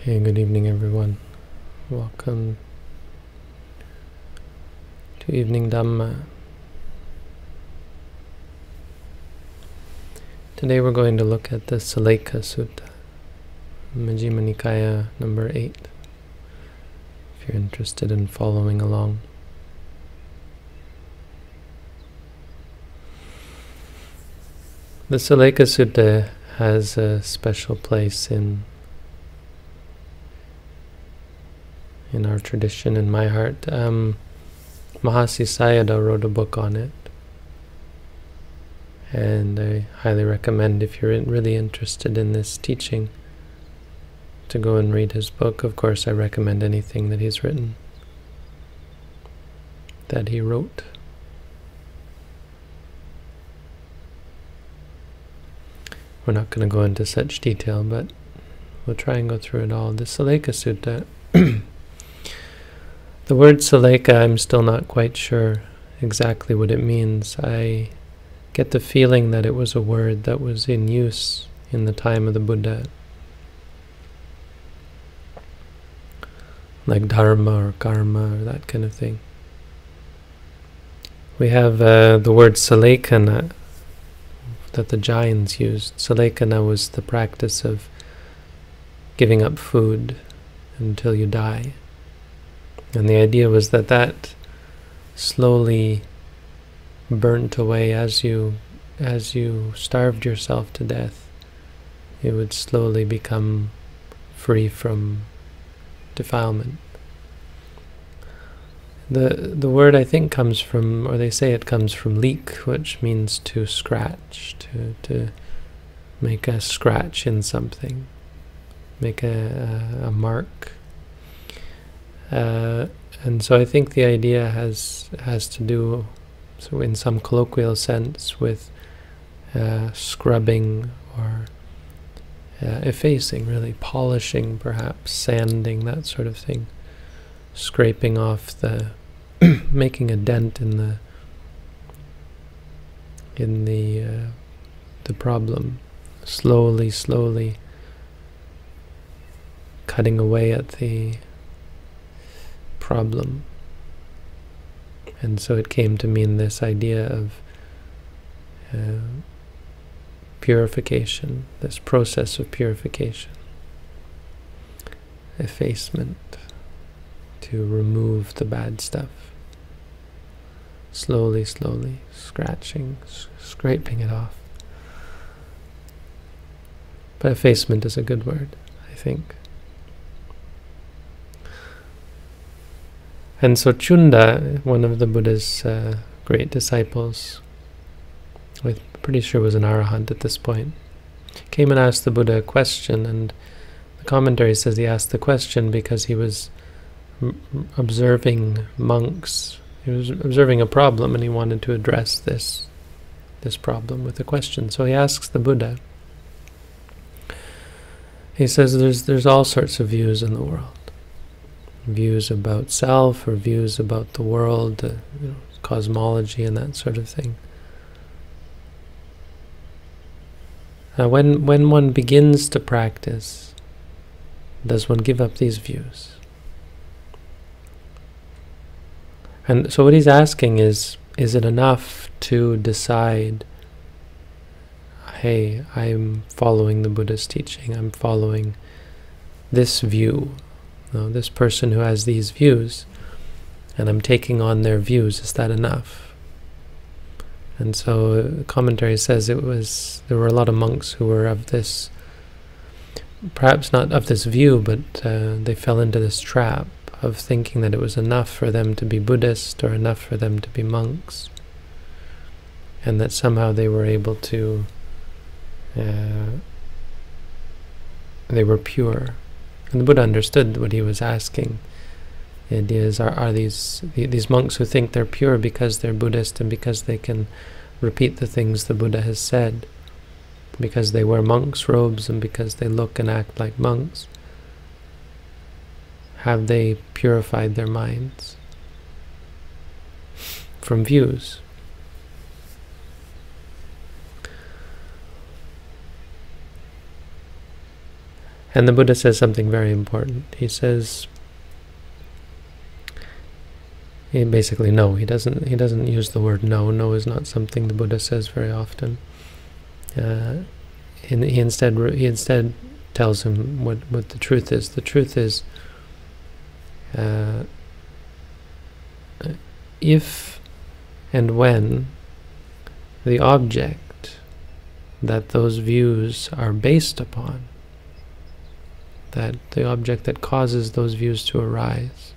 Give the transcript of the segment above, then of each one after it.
Okay, good evening everyone. Welcome to Evening Dhamma. Today we're going to look at the Sallekha Sutta, Majjhima Nikaya number 8, if you're interested in following along. The Sallekha Sutta has a special place in our tradition, in my heart. Mahasi Sayadaw wrote a book on it, and I highly recommend, if you're really interested in this teaching, to go and read his book. Of course, I recommend anything that he's written, that he wrote. We're not going to go into such detail, but we'll try and go through it all. The Sallekha Sutta, the word Sallekha, I'm still not quite sure exactly what it means. I get the feeling that it was a word that was in use in the time of the Buddha, like dharma or karma or that kind of thing. We have the word Sallekha that the Jains used. Sallekha was the practice of giving up food until you die. And the idea was that that slowly burnt away as you starved yourself to death. It would slowly become free from defilement. The word, I think, comes from, or they say it comes from leek, which means to scratch, to make a scratch in something, make a mark. And so I think the idea has to do, so in some colloquial sense, with scrubbing or effacing, really polishing, perhaps sanding, that sort of thing, scraping off the, making a dent in the problem, slowly cutting away at the problem. And so it came to mean this idea of purification, this process of purification, effacement, to remove the bad stuff, slowly scratching, scraping it off. But effacement is a good word, I think. And so Chunda, one of the Buddha's great disciples, I'm pretty sure was an arahant at this point, came and asked the Buddha a question, and the commentary says he asked the question because he was observing monks. He was observing a problem, and he wanted to address this problem with a question. So he asks the Buddha. He says there's all sorts of views in the world. Views about self, or views about the world, cosmology and that sort of thing. When one begins to practice, does one give up these views? And so what he's asking is it enough to decide, hey, I'm following the Buddha's teaching, I'm following this view, this person who has these views, and I'm taking on their views, is that enough? And so the commentary says there were a lot of monks who were of this, perhaps not of this view, but they fell into this trap of thinking that it was enough for them to be Buddhist or enough for them to be monks, and that somehow they were able to, they were pure. And the Buddha understood what he was asking. The idea is, are these monks who think they're pure because they're Buddhist and because they can repeat the things the Buddha has said, because they wear monks' robes and because they look and act like monks, have they purified their minds from views? And the Buddha says something very important. He says, he basically he doesn't use the word no. No is not something the Buddha says very often. He instead tells him what the truth is. The truth is, if and when the object that those views are based upon, that the object that causes those views to arise,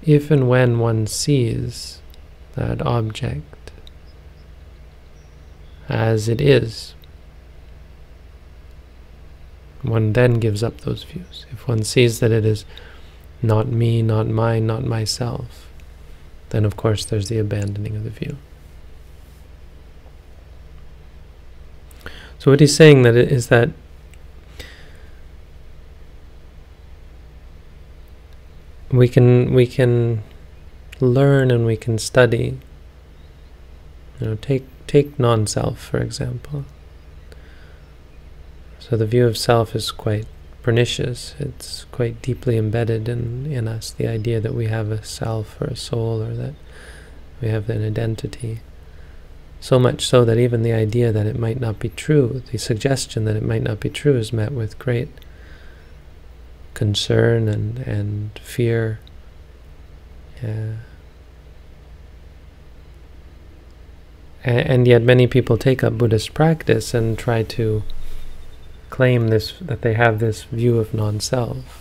if and when one sees that object as it is, one then gives up those views. If one sees that it is not me, not mine, not myself, then of course there's the abandoning of the view. So what he's saying is that we can learn and we can study. Take non-self, for example. So the view of self is quite pernicious. It's quite deeply embedded in us, the idea that we have a self or a soul, or that we have an identity. So much so that even the idea that it might not be true, the suggestion that it might not be true, is met with great concern and fear. And yet many people take up Buddhist practice and try to claim that they have this view of non-self.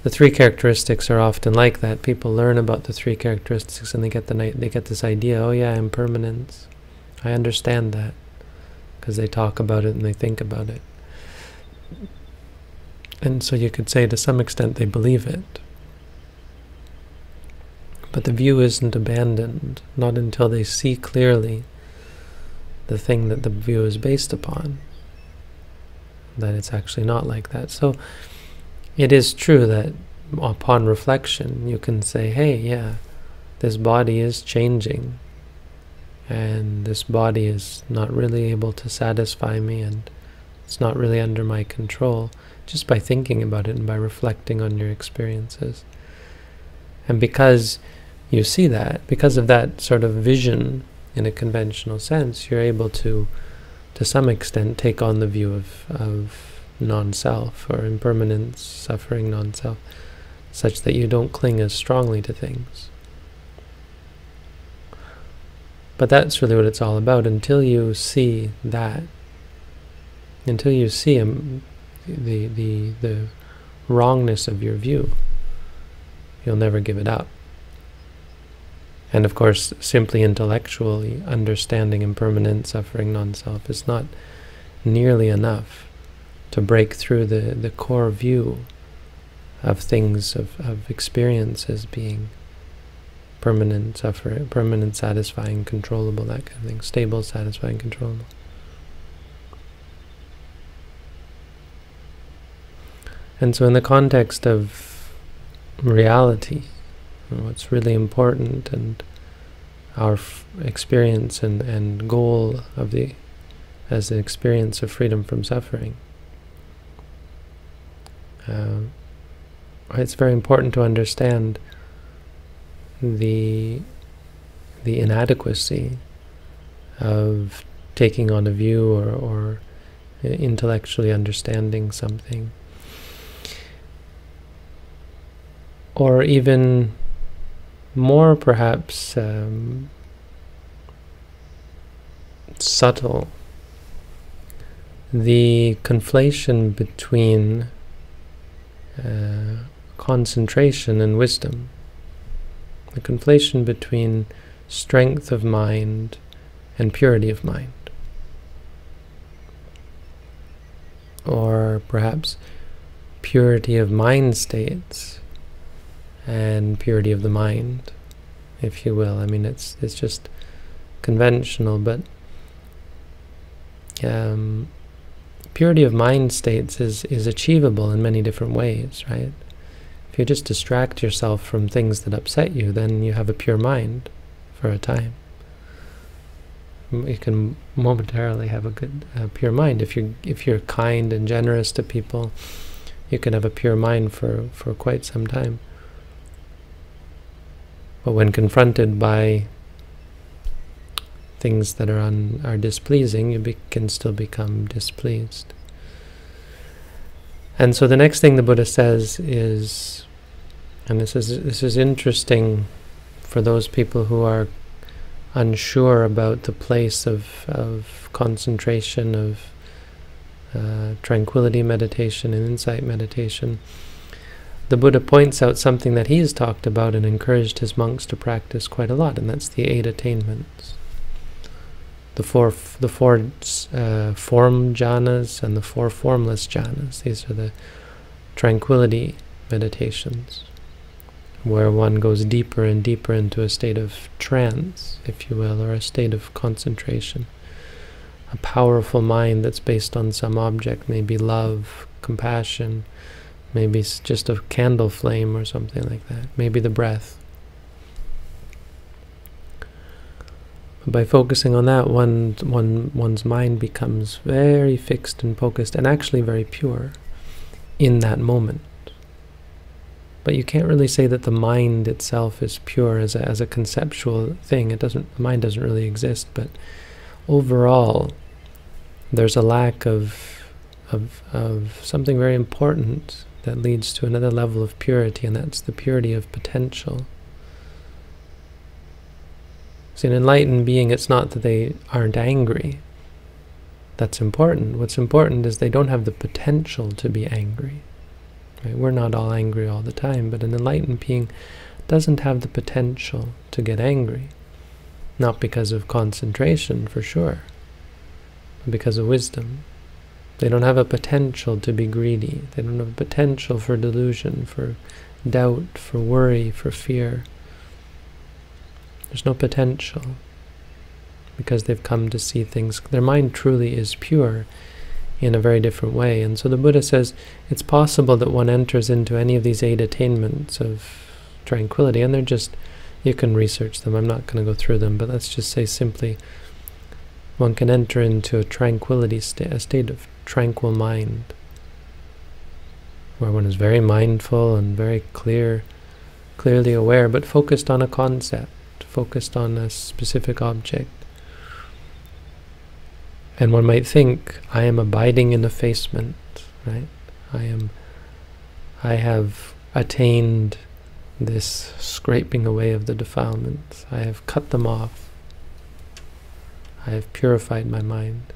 The three characteristics are often like that. People learn about the three characteristics and they get this idea, oh yeah, impermanence. I understand that, because they talk about it and they think about it. And so you could say to some extent they believe it. But the view isn't abandoned, not until they see clearly the thing that the view is based upon, that it's actually not like that. So it is true that upon reflection you can say, hey, yeah, this body is changing, and this body is not really able to satisfy me, and it's not really under my control, just by thinking about it and by reflecting on your experiences. And because you see that, because of that sort of vision in a conventional sense, you're able to some extent, take on the view of non-self, or impermanence, suffering, non-self, such that you don't cling as strongly to things. But that's really what it's all about. Until you see that, until you see the wrongness of your view, you'll never give it up. And of course, simply intellectually understanding impermanence, suffering, non-self is not nearly enough to break through the core view of things, of experiences being permanent, suffering, permanent, satisfying, controllable, that kind of thing, stable, satisfying, controllable. And so in the context of reality, what's really important, and our experience and goal of as an experience of freedom from suffering, it's very important to understand the inadequacy of taking on a view or intellectually understanding something, or even more perhaps subtle, the conflation between concentration and wisdom, the conflation between strength of mind and purity of mind, or perhaps purity of mind states and purity of the mind, if you will. I mean, it's just conventional, but purity of mind states is achievable in many different ways, right? If you just distract yourself from things that upset you, then you have a pure mind for a time. You can momentarily have a good, pure mind. If you're kind and generous to people, you can have a pure mind for quite some time. But when confronted by things that are displeasing, you can still become displeased. And so the next thing the Buddha says is, and this is interesting for those people who are unsure about the place of concentration, of tranquility meditation and insight meditation. The Buddha points out something that he's talked about and encouraged his monks to practice quite a lot, and that's the 8 attainments. The four form jhanas and the 4 formless jhanas. These are the tranquility meditations, where one goes deeper and deeper into a state of trance, if you will, or a state of concentration. A powerful mind that's based on some object, maybe love, compassion, maybe just a candle flame or something like that, maybe the breath. By focusing on that, one's mind becomes very fixed and focused, and actually very pure in that moment. But you can't really say that the mind itself is pure as a conceptual thing. The mind doesn't really exist, but overall, there's a lack of something very important that leads to another level of purity, and that's the purity of potential. See, an enlightened being, it's not that they aren't angry. That's important. What's important is they don't have the potential to be angry. Right? We're not all angry all the time, but an enlightened being doesn't have the potential to get angry. Not because of concentration, for sure, but because of wisdom. They don't have a potential to be greedy. They don't have a potential for delusion, for doubt, for worry, for fear. There's no potential, because they've come to see things. Their mind truly is pure in a very different way. And so the Buddha says it's possible that one enters into any of these 8 attainments of tranquility, and they're just, you can research them, I'm not going to go through them, but let's just say simply, one can enter into a tranquility state, a state of tranquil mind, where one is very mindful and very clearly aware, but focused on a concept, focused on a specific object. And one might think, I am abiding in effacement, right? I have attained this scraping away of the defilements. I have cut them off. I have purified my mind.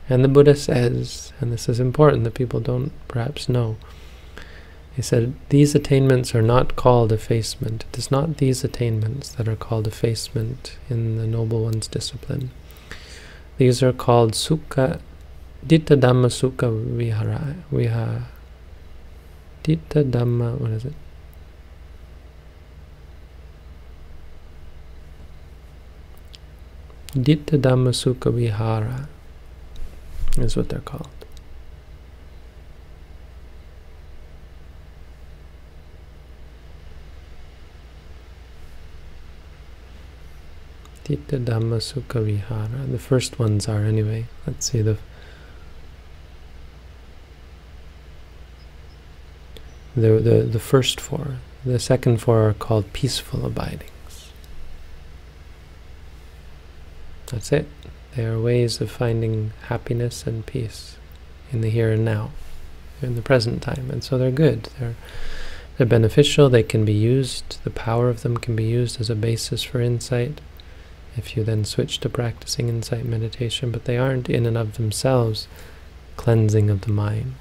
And the Buddha says, and this is important that people don't perhaps know, he said, these attainments are not called effacement. It is not these attainments that are called effacement in the Noble One's discipline. These are called sukha, ditta dhamma sukha vihara, ditta dhamma, what is it? Ditta dhamma sukha vihara is what they're called. Ditta dhamma sukha vihara. The first ones are, anyway. Let's see the first 4. The second 4 are called peaceful abidings. That's it. They are ways of finding happiness and peace in the here and now, in the present time. And so they're good. They're beneficial. They can be used. The power of them can be used as a basis for insight, if you then switch to practicing insight meditation, but they aren't in and of themselves cleansing of the mind.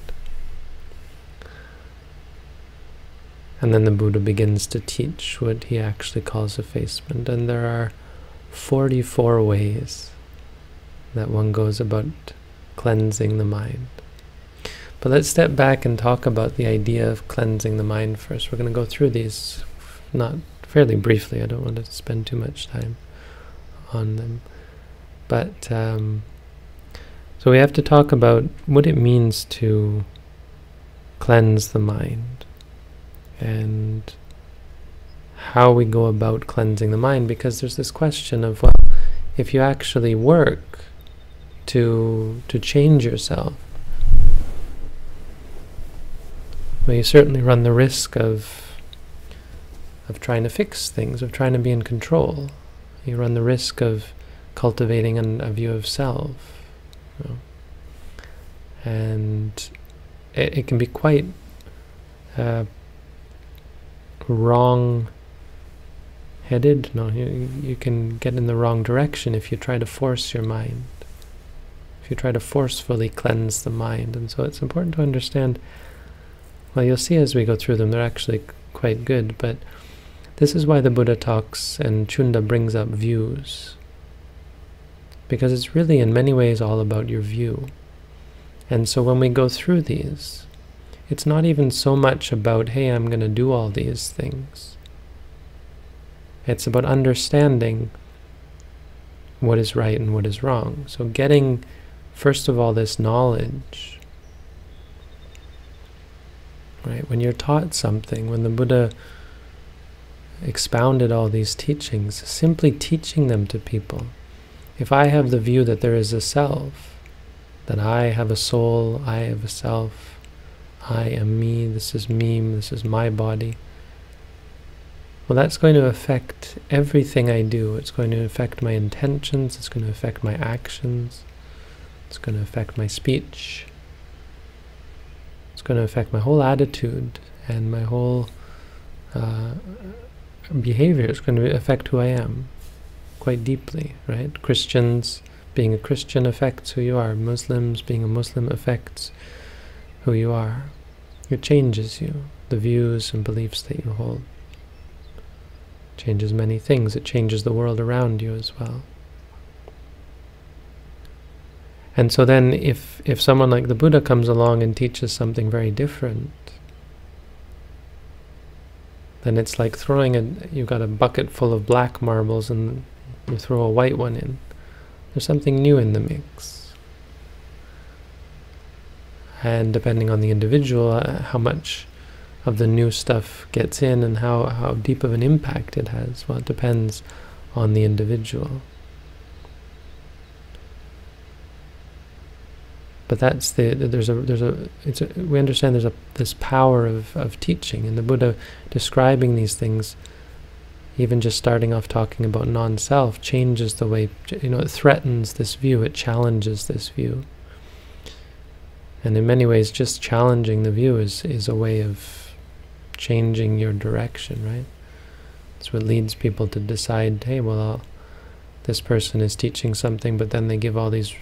And then the Buddha begins to teach what he actually calls effacement, and there are 44 ways that one goes about cleansing the mind. But let's step back and talk about the idea of cleansing the mind first. We're going to go through these, not fairly briefly, I don't want to spend too much time on them. But so we have to talk about what it means to cleanse the mind and how we go about cleansing the mind, because there's this question of, well, if you actually work to change yourself, well, you certainly run the risk of trying to fix things, of trying to be in control. You run the risk of cultivating a view of self. You know. And it can be quite wrong-headed. No, you can get in the wrong direction if you try to force your mind, if you try to forcefully cleanse the mind. And so it's important to understand, well, you'll see as we go through them, they're actually quite good, but this is why the Buddha talks and Chunda brings up views, because it's really in many ways all about your view. And so when we go through these, it's not even so much about, hey, I'm going to do all these things. It's about understanding what is right and what is wrong. So getting, first of all, this knowledge. Right? When you're taught something, when the Buddha expounded all these teachings, simply teaching them to people. If I have the view that there is a self, that I have a soul, I have a self, I am me, this is my body, well, that's going to affect everything I do. It's going to affect my intentions, it's going to affect my actions, it's going to affect my speech, it's going to affect my whole attitude and my whole behavior. It's going to affect who I am quite deeply, right? Christians, being a Christian affects who you are. Muslims, being a Muslim affects who you are. It changes you, the views and beliefs that you hold. It changes many things. It changes the world around you as well. And so then if someone like the Buddha comes along and teaches something very different, then it's like you've got a bucket full of black marbles and you throw a white one in. There's something new in the mix. And depending on the individual, how much of the new stuff gets in and how deep of an impact it has, well, it depends on the individual. But that's we understand there's this power of teaching, and the Buddha describing these things, even just starting off talking about non-self, changes the way, it threatens this view, it challenges this view. And in many ways, just challenging the view is a way of changing your direction, right? It's what leads people to decide, hey, well, this person is teaching something, but then they give all these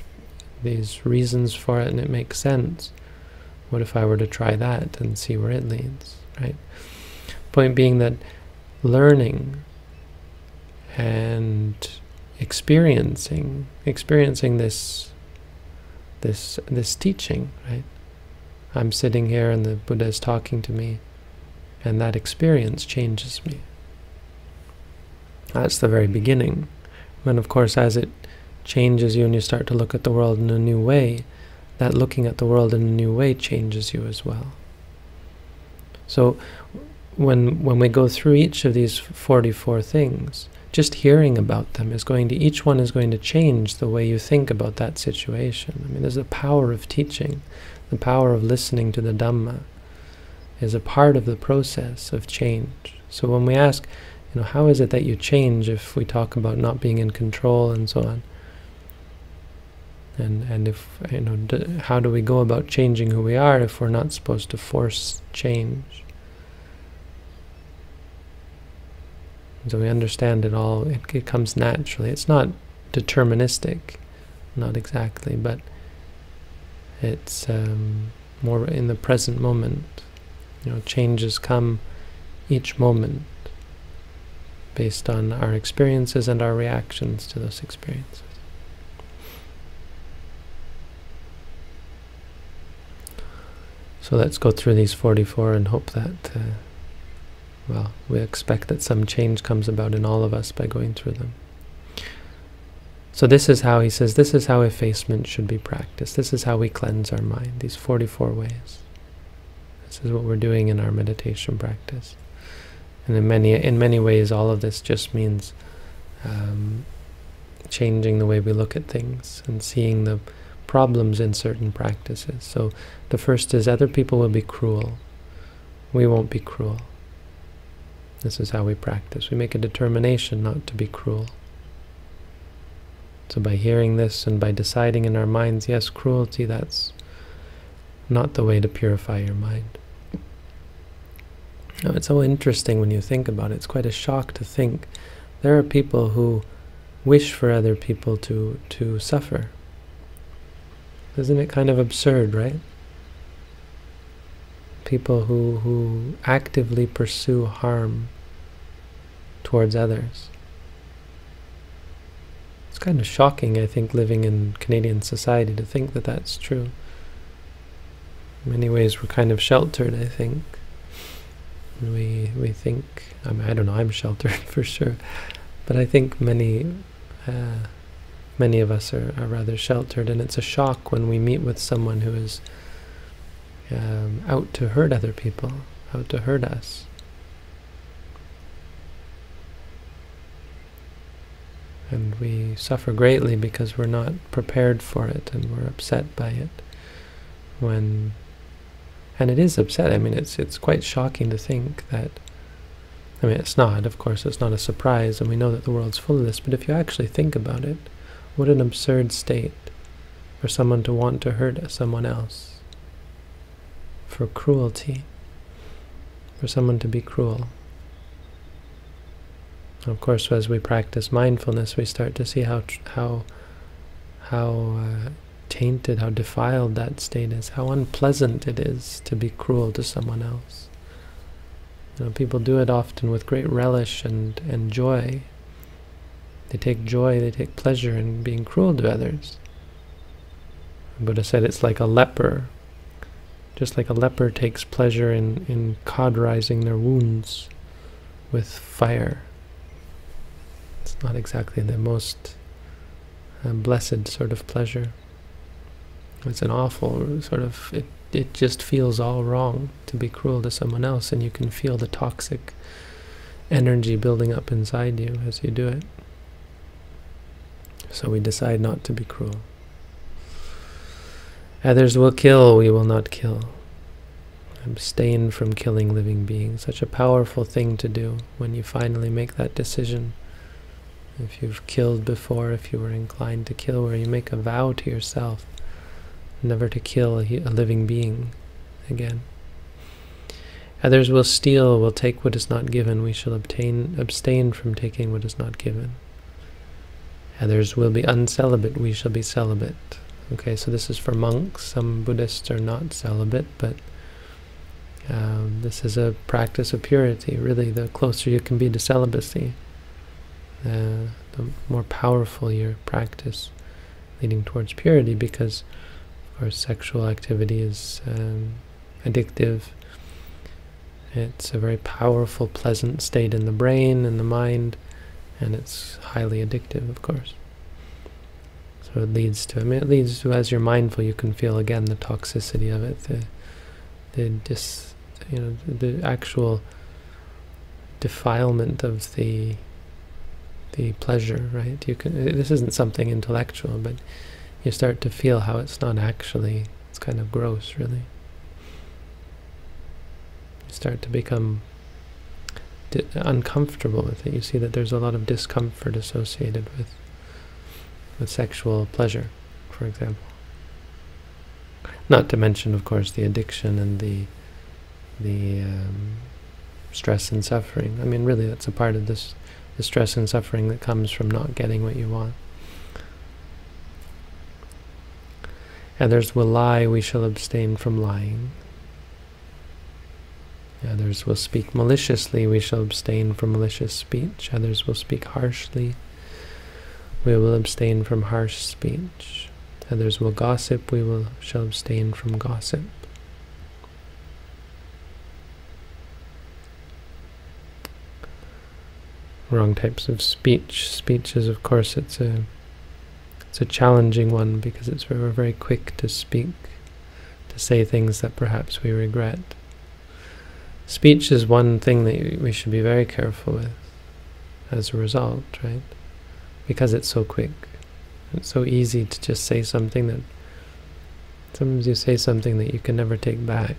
reasons for it and it makes sense. What if I were to try that and see where it leads, right? Point being that learning and experiencing this teaching, right? I'm sitting here and the Buddha is talking to me, and that experience changes me. That's the very beginning. When, of course, as it changes you and you start to look at the world in a new way, that looking at the world in a new way changes you as well. So when we go through each of these 44 things, just hearing about them each one is going to change the way you think about that situation. I mean, there's the power of teaching, the power of listening to the Dhamma is a part of the process of change. So when we ask, how is it that you change, if we talk about not being in control and so on, and if, how do we go about changing who we are if we're not supposed to force change? And so we understand it all, it comes naturally. It's not deterministic, not exactly, but it's more in the present moment. Changes come each moment based on our experiences and our reactions to those experiences. So let's go through these 44 and hope that, we expect that some change comes about in all of us by going through them. So this is how, he says, this is how effacement should be practiced. This is how we cleanse our mind, these 44 ways. This is what we're doing in our meditation practice. And in many ways, all of this just means changing the way we look at things and seeing the problems in certain practices. So the first is other people will be cruel. We won't be cruel. This is how we practice. We make a determination not to be cruel. So by hearing this and by deciding in our minds, yes, cruelty, that's not the way to purify your mind. Now, it's so interesting when you think about it. It's quite a shock to think there are people who wish for other people to suffer. Isn't it kind of absurd, right? People who actively pursue harm towards others. It's kind of shocking, I think, living in Canadian society to think that that's true. In many ways, we're kind of sheltered, I think. We think, I mean, I don't know, I'm sheltered for sure, but I think many of us are rather sheltered, and it's a shock when we meet with someone who is out to hurt other people, out to hurt us. And we suffer greatly because we're not prepared for it, and we're upset by it. And it is upset. I mean, it's quite shocking to think that, I mean, it's not, of course, it's not a surprise, and we know that the world's full of this, but if you actually think about it, what an absurd state for someone to want to hurt someone else, for cruelty, for someone to be cruel. Of course, as we practice mindfulness, we start to see how tainted, how defiled that state is, how unpleasant it is to be cruel to someone else. You know, people do it often with great relish and joy. They take joy, they take pleasure in being cruel to others. The Buddha said it's like a leper. Just like a leper takes pleasure in cauterizing their wounds with fire. It's not exactly the most blessed sort of pleasure. It's an awful sort of, it just feels all wrong to be cruel to someone else, and you can feel the toxic energy building up inside you as you do it. So we decide not to be cruel. Others will kill, we will not kill. Abstain from killing living beings. Such a powerful thing to do when you finally make that decision. If you've killed before, if you were inclined to kill, where you make a vow to yourself never to kill a living being again. Others will steal, will take what is not given. We shall abstain from taking what is not given. Others will be uncelibate. We shall be celibate. Okay, so this is for monks. Some Buddhists are not celibate, but this is a practice of purity. Really, the closer you can be to celibacy, the more powerful your practice leading towards purity, because of course sexual activity is addictive. It's a very powerful, pleasant state in the brain and the mind, and it's highly addictive, of course. So it leads to, I mean, it leads to, as you're mindful, you can feel again the toxicity of it, the actual defilement of the pleasure, right? You can. This isn't something intellectual, but you start to feel how it's not actually. It's kind of gross, really. You start to become uncomfortable with it. You see that there's a lot of discomfort associated with sexual pleasure, for example. Not to mention, of course, the addiction and the stress and suffering. I mean, really, that's a part of this, the stress and suffering that comes from not getting what you want. Others will lie, we shall abstain from lying. Others will speak maliciously, we shall abstain from malicious speech. Others will speak harshly, we will abstain from harsh speech. Others will gossip, we shall abstain from gossip. Wrong types of speech. Speech is, of course, it's a challenging one, because we're very quick to speak, to say things that perhaps we regret. Speech is one thing that we should be very careful with as a result, right? because it's so quick. It's so easy to just say something that, sometimes you say something that you can never take back,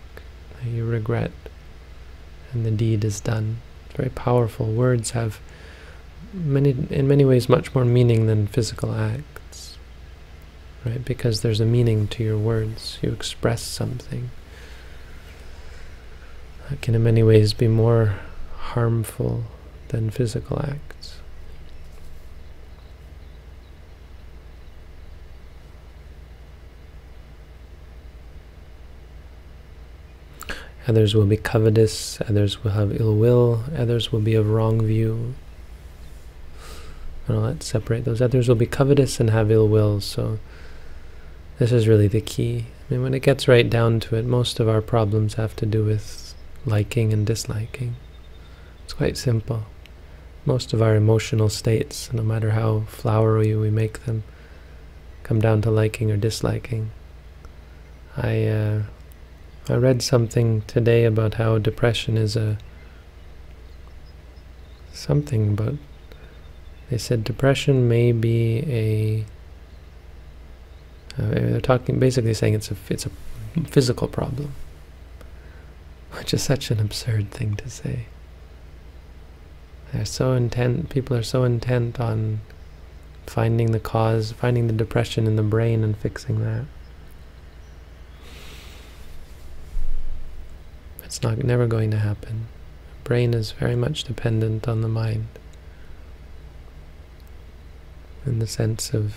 that you regret, and the deed is done. It's very powerful. Words have in many ways much more meaning than physical acts, right? Because there's a meaning to your words. You express something that can in many ways be more harmful than physical acts. Others will be covetous, others will have ill will, others will be of wrong view. And let's separate those. Others will be covetous and have ill will, so this is really the key. I mean, when it gets right down to it, most of our problems have to do with liking and disliking. It's quite simple. Most of our emotional states, no matter how flowery we make them, come down to liking or disliking. I read something today about how depression is something about, they said depression may be they're talking, basically saying it's a physical problem, which is such an absurd thing to say. They're so intent, people are so intent on finding the cause, finding the depression in the brain and fixing that. It's never going to happen. The brain is very much dependent on the mind, in the sense of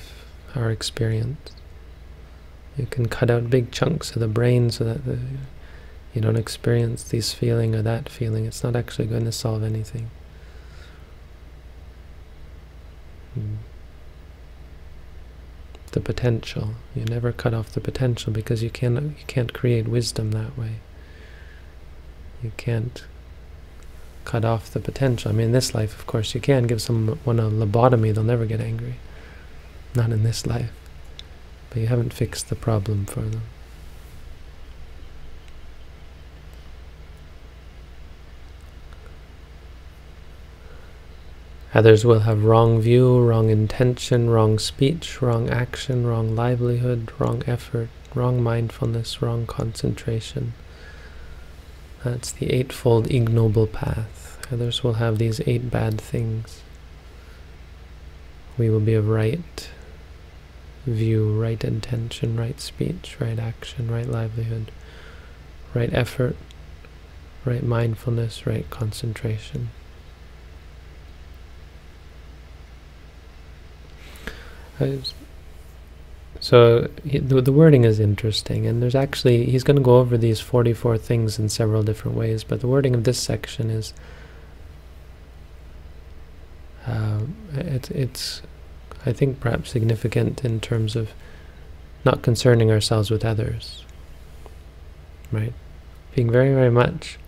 our experience. You can cut out big chunks of the brain so that you don't experience this feeling or that feeling. It's not actually going to solve anything. The potential. You never cut off the potential, because you can't create wisdom that way. You can't cut off the potential. I mean, in this life, of course, you can give someone a lobotomy, they'll never get angry. Not in this life. But you haven't fixed the problem for them. Others will have wrong view, wrong intention, wrong speech, wrong action, wrong livelihood, wrong effort, wrong mindfulness, wrong concentration. That's the eightfold ignoble path. Others will have these 8 bad things. We will be of right view, right intention, right speech, right action, right livelihood, right effort, right mindfulness, right concentration. So the wording is interesting, and there's actually, he's going to go over these 44 things in several different ways, but the wording of this section is, it's I think perhaps significant in terms of not concerning ourselves with others, right? Being very, very much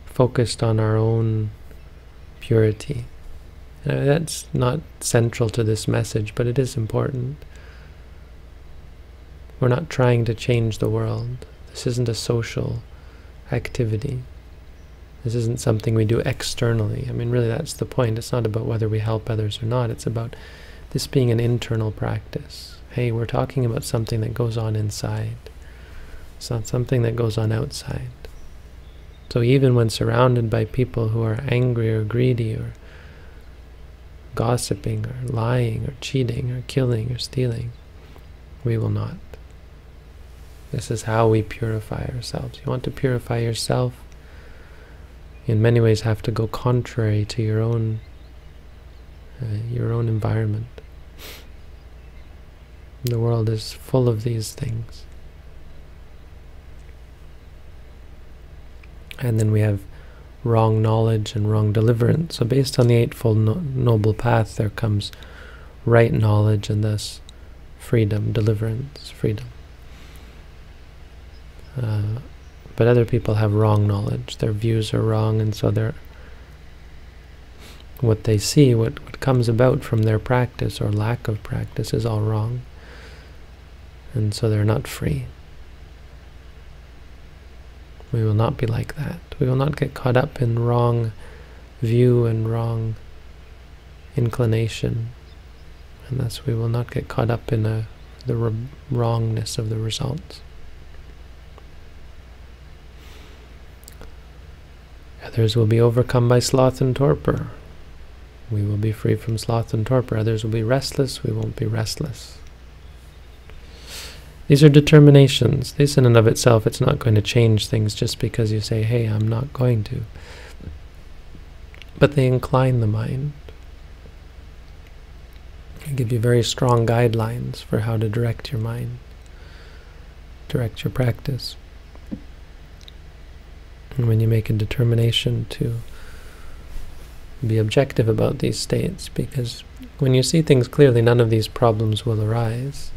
focused on our own purity. That's not central to this message, but it is important. We're not trying to change the world. This isn't a social activity. This isn't something we do externally. I mean, really, that's the point. It's not about whether we help others or not. It's about this being an internal practice. Hey, we're talking about something that goes on inside. It's not something that goes on outside. So even when surrounded by people who are angry or greedy or gossiping or lying or cheating or killing or stealing, we will not. This is how we purify ourselves. You want to purify yourself, in many ways have to go contrary to your own environment. The world is full of these things. And then we have wrong knowledge and wrong deliverance. So based on the Eightfold Noble Path, there comes right knowledge and thus freedom, deliverance, freedom. But other people have wrong knowledge. Their views are wrong, and so what they see, what comes about from their practice or lack of practice is all wrong. And so they're not free. We will not be like that. We will not get caught up in wrong view and wrong inclination and thus we will not get caught up in the wrongness of the results. Others will be overcome by sloth and torpor. We will be free from sloth and torpor. Others will be restless. We won't be restless. These are determinations. This in and of itself, it's not going to change things just because you say, hey, I'm not going to. But they incline the mind. They give you very strong guidelines for how to direct your mind, direct your practice. And when you make a determination to be objective about these states, because when you see things clearly, none of these problems will arise.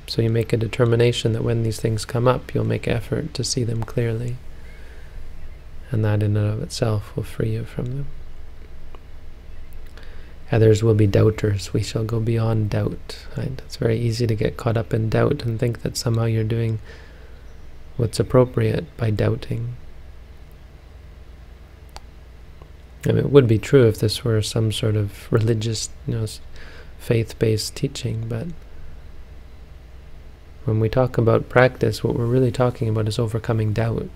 So you make a determination that when these things come up, you'll make effort to see them clearly. And that in and of itself will free you from them. Others will be doubters. We shall go beyond doubt. Right? It's very easy to get caught up in doubt and think that somehow you're doing what's appropriate by doubting. I mean, it would be true if this were some sort of religious, faith-based teaching, but when we talk about practice, what we're really talking about is overcoming doubt.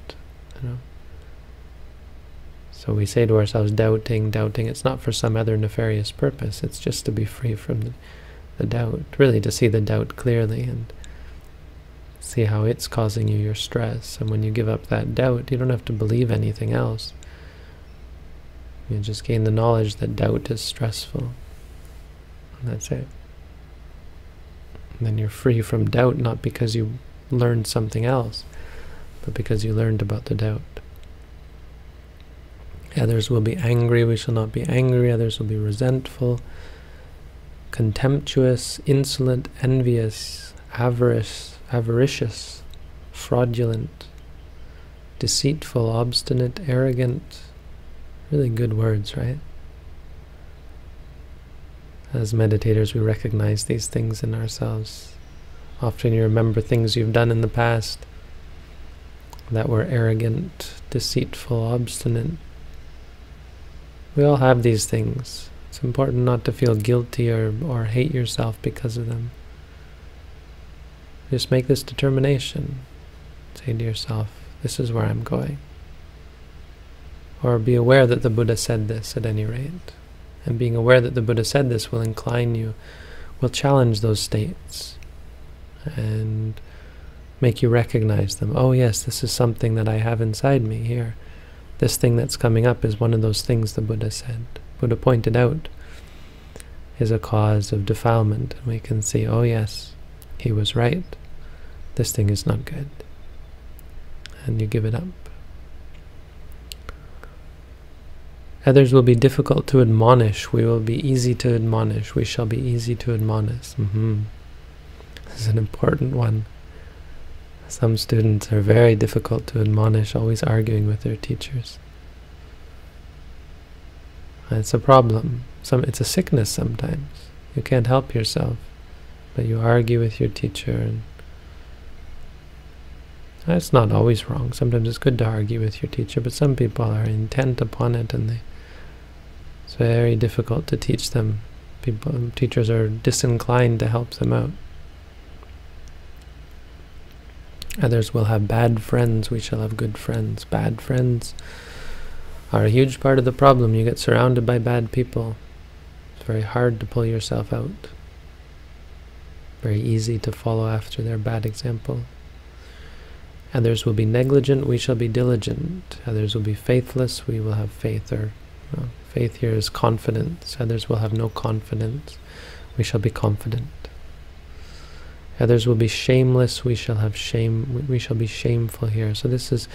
So we say to ourselves, doubting, it's not for some other nefarious purpose. It's just to be free from the doubt, really to see the doubt clearly and see how it's causing you your stress. And when you give up that doubt, you don't have to believe anything else. You just gain the knowledge that doubt is stressful. And that's it. And then you're free from doubt, not because you learned something else, but because you learned about the doubt. Others will be angry. We shall not be angry. Others will be resentful, contemptuous, insolent, envious, avaricious, fraudulent, deceitful, obstinate, arrogant. Really good words, right? As meditators, we recognize these things in ourselves. Often you remember things you've done in the past that were arrogant, deceitful, obstinate. We all have these things. It's important not to feel guilty or hate yourself because of them. Just make this determination. Say to yourself, this is where I'm going. Or be aware that the Buddha said this at any rate. And being aware that the Buddha said this will incline you, will challenge those states and make you recognize them. Oh yes, this is something that I have inside me here. This thing that's coming up is one of those things the Buddha said. Buddha pointed out is a cause of defilement. And we can see, oh yes, he was right. This thing is not good. And you give it up. Others will be difficult to admonish. We will be easy to admonish. We shall be easy to admonish. This is an important one. Some students are very difficult to admonish, always arguing with their teachers. It's a problem. It's a sickness sometimes. You can't help yourself, but you argue with your teacher, and that's not always wrong. Sometimes it's good to argue with your teacher, but some people are intent upon it, and it's very difficult to teach them. Teachers are disinclined to help them out. Others will have bad friends. We shall have good friends. Bad friends are a huge part of the problem. You get surrounded by bad people. It's very hard to pull yourself out. Very easy to follow after their bad example. Others will be negligent. We shall be diligent. Others will be faithless. We will have faith. Faith here is confidence. Others will have no confidence. We shall be confident. Others will be shameless. We shall have shame. We shall be shameful here. So this is,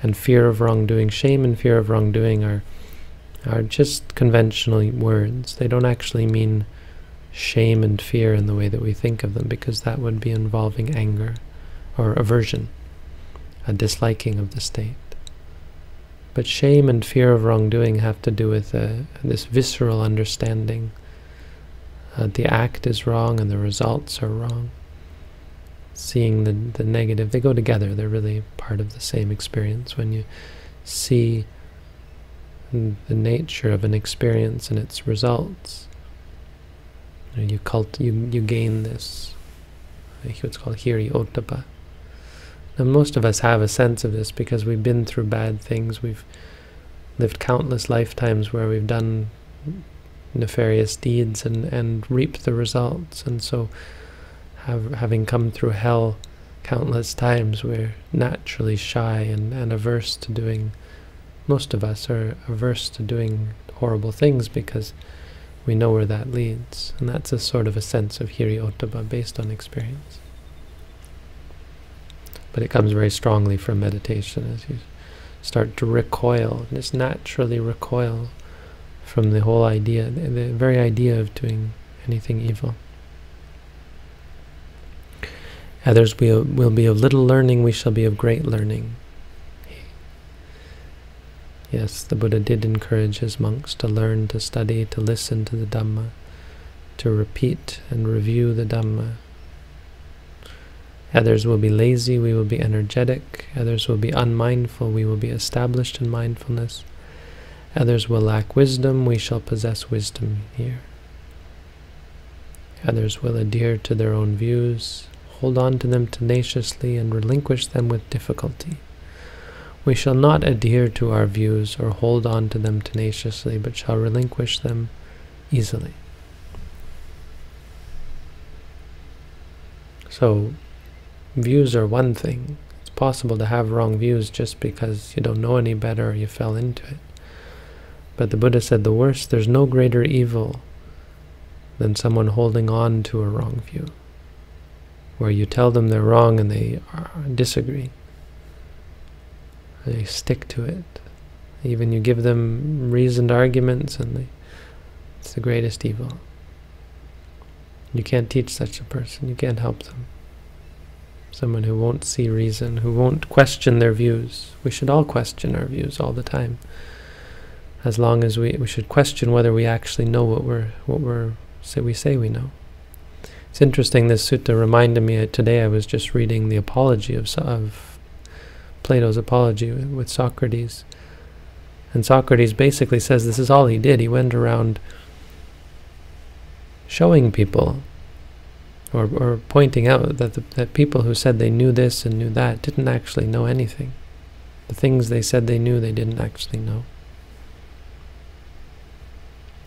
and fear of wrongdoing. Shame and fear of wrongdoing are just conventional words. They don't actually mean shame and fear in the way that we think of them, because that would be involving anger or aversion, a disliking of the state. But shame and fear of wrongdoing have to do with this visceral understanding. The act is wrong and the results are wrong. Seeing the negative, they go together. They're really part of the same experience. When you see the nature of an experience and its results, you gain this, what's called hiri ottappa. Now most of us have a sense of this because we've been through bad things. We've lived countless lifetimes where we've done nefarious deeds and reaped the results. And so having come through hell countless times, we're naturally shy and averse to doing, most of us are averse to doing horrible things because we know where that leads. And that's a sort of a sense of hiri ottappa based on experience. But it comes very strongly from meditation as you start to recoil, just naturally recoil from the whole idea, the very idea of doing anything evil. Others will be of little learning, we shall be of great learning. Yes, the Buddha did encourage his monks to learn, to study, to listen to the Dhamma, to repeat and review the Dhamma. Others will be lazy, we will be energetic. Others will be unmindful, we will be established in mindfulness. Others will lack wisdom, we shall possess wisdom here. Others will adhere to their own views, hold on to them tenaciously, and relinquish them with difficulty. We shall not adhere to our views or hold on to them tenaciously, but shall relinquish them easily. So, views are one thing. It's possible to have wrong views just because you don't know any better or you fell into it. But the Buddha said there's no greater evil than someone holding on to a wrong view, where you tell them they're wrong and they disagree. They stick to it. Even you give them reasoned arguments and it's the greatest evil. You can't teach such a person. You can't help them. Someone who won't see reason, who won't question their views. We should all question our views all the time. As long as we should question whether we actually know what we say we know. It's interesting, this sutta reminded me, today I was just reading the apology of Plato's apology with Socrates. And Socrates basically says this is all he did. He went around showing people or pointing out that people who said they knew this and knew that didn't actually know anything. The things they said they knew, they didn't actually know.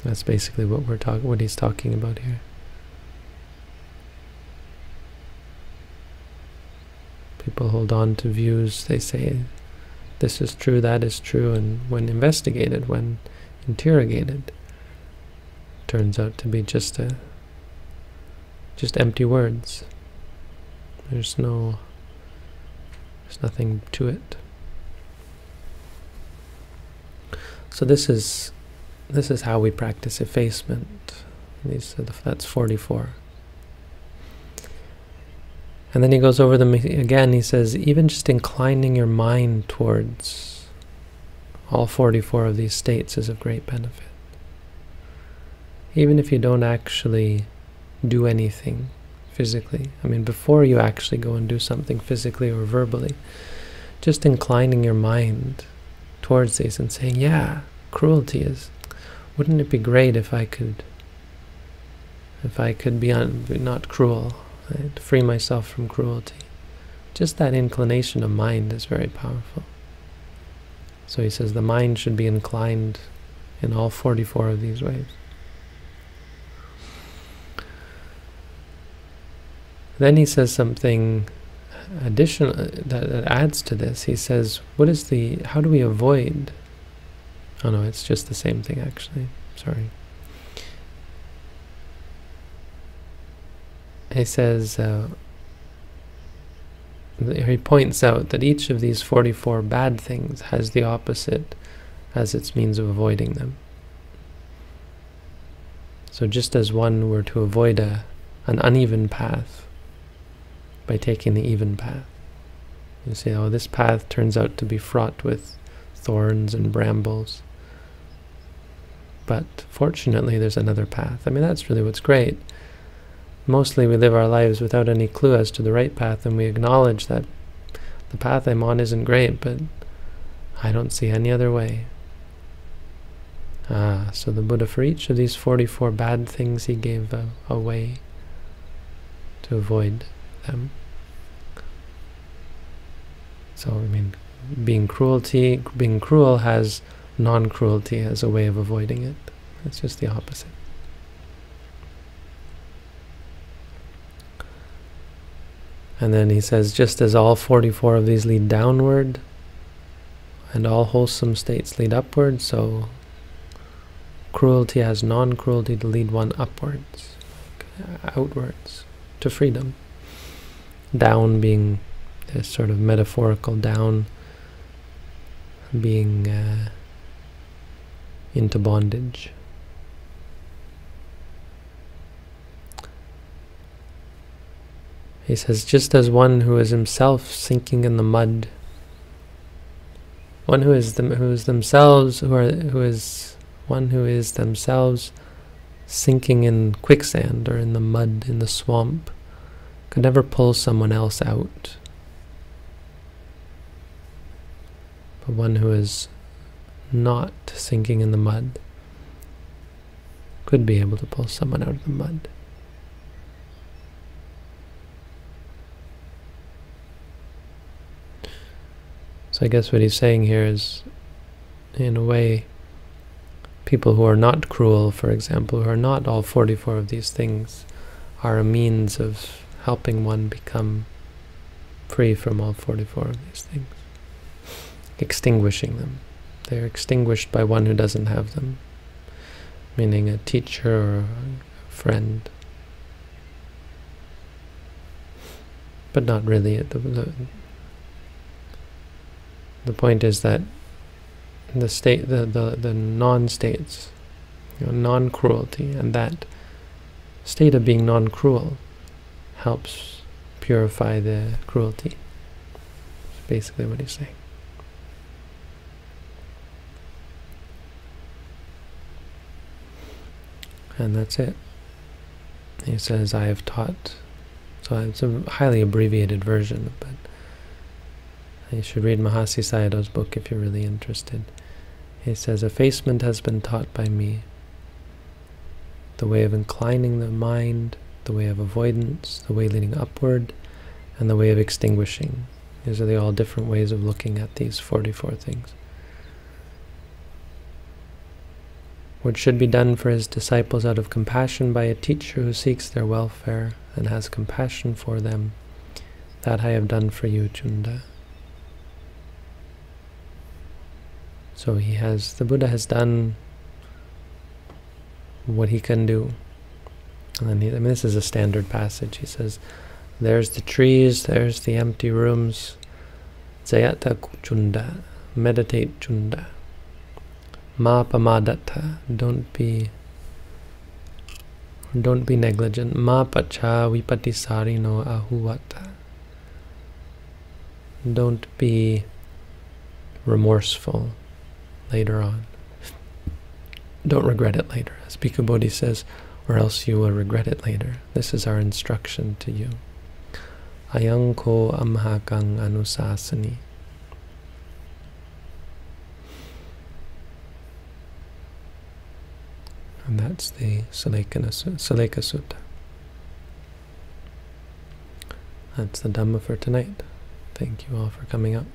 That's basically what he's talking about here. People hold on to views, they say this is true, that is true, and when investigated, when interrogated, turns out to be just empty words. There's nothing to it. So this is how we practice effacement. That's 44. And then he goes over them again. He says, even just inclining your mind towards all 44 of these states is of great benefit. Even if you don't actually do anything physically. I mean, before you actually go and do something physically or verbally, just inclining your mind towards these and saying, yeah, cruelty is, wouldn't it be great if I could be not cruel, right? To free myself from cruelty. Just that inclination of mind is very powerful. So he says the mind should be inclined in all 44 of these ways. Then he says something additional that adds to this. He says, how do we avoid? Oh no, it's just the same thing actually. Sorry. He says, he points out that each of these 44 bad things has the opposite as its means of avoiding them. So just as one were to avoid an uneven path by taking the even path, you say, oh, this path turns out to be fraught with thorns and brambles, but fortunately there's another path. I mean, that's really what's great. Mostly we live our lives without any clue as to the right path, and we acknowledge that the path I'm on isn't great, but I don't see any other way. So the Buddha, for each of these 44 bad things, he gave a way to avoid them. So, I mean, being cruel has non-cruelty as a way of avoiding it. It's just the opposite. And then he says, just as all 44 of these lead downward, and all wholesome states lead upward, so cruelty has non-cruelty to lead one upwards, outwards, to freedom. Down being this sort of metaphorical down, being into bondage. He says, just as one who is himself sinking in the mud, one who is themselves sinking in quicksand or in the mud, in the swamp, could never pull someone else out. But one who is not sinking in the mud could be able to pull someone out of the mud. So I guess what he's saying here is, in a way, people who are not cruel, for example, who are not all 44 of these things, are a means of helping one become free from all 44 of these things. Extinguishing them. They are extinguished by one who doesn't have them, meaning a teacher or a friend. But not really. The point is that the non-states, non-cruelty, and that state of being non-cruel helps purify the cruelty. That's basically what he's saying. And that's it. He says, I have taught. So it's a highly abbreviated version, but you should read Mahasi Sayadaw's book if you're really interested. He says, effacement has been taught by me. The way of inclining the mind, the way of avoidance, the way leading upward, and the way of extinguishing. These are all different ways of looking at these 44 things. What should be done for his disciples out of compassion by a teacher who seeks their welfare and has compassion for them, that I have done for you, Chunda. So the Buddha has done what he can do. And then this is a standard passage. He says, there's the trees, there's the empty rooms. Jayata Chunda, meditate Chunda. Ma pamadatta, don't be negligent. Ma pacha vipatisarino ahuvata. Don't be remorseful later on. Don't regret it later, as Bhikkhu Bodhi says, or else you will regret it later. This is our instruction to you. Ayang ko amhakang anusasani. And that's the Sallekha Sutta. That's the Dhamma for tonight. Thank you all for coming up.